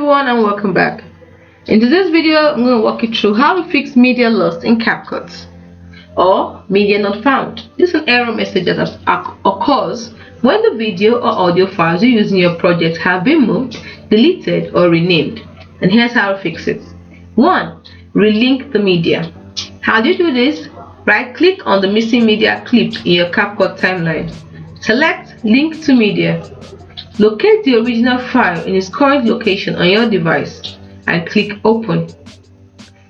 everyone and welcome back. In today's video, I'm going to walk you through how to fix media lost in Capcut or media not found. This is an error message that occurs when the video or audio files you use in your project have been moved, deleted or renamed. And here's how to fix it. 1. Relink the media. How do you do this? Right click on the missing media clip in your Capcut timeline. Select Link to Media. Locate the original file in its current location on your device and click Open.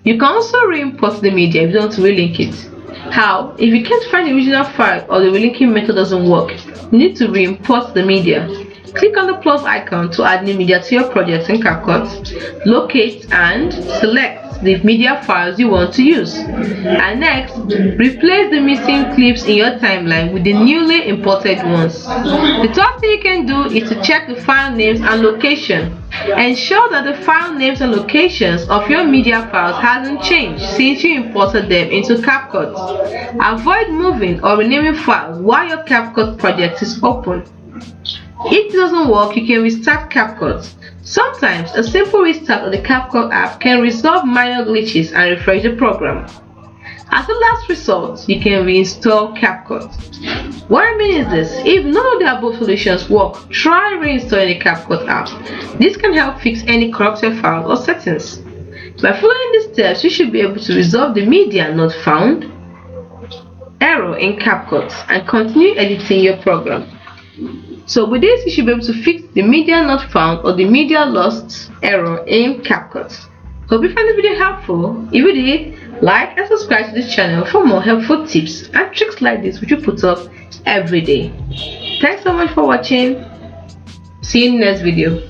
You can also re-import the media if you want to relink it. How? If you can't find the original file or the relinking method doesn't work, you need to re-import the media. Click on the plus icon to add new media to your project in Capcut. Locate and select the media files you want to use. And next, replace the missing clips in your timeline with the newly imported ones. The third thing you can do is to check the file names and location. Ensure that the file names and locations of your media files hasn't changed since you imported them into Capcut. Avoid moving or renaming files while your Capcut project is open. If it doesn't work, you can restart Capcut. Sometimes a simple restart of the Capcut app can resolve minor glitches and refresh the program. As a last resort, you can reinstall Capcut. What I mean is this: if none of the above solutions work, try reinstalling the Capcut app. This can help fix any corrupted files or settings. By following these steps, you should be able to resolve the media not found error in Capcut and continue editing your program. So with this, you should be able to fix the media not found or the media lost error in Capcut. Hope you found this video helpful. If you did, like and subscribe to this channel for more helpful tips and tricks like this which we put up every day. Thanks so much for watching. See you in the next video.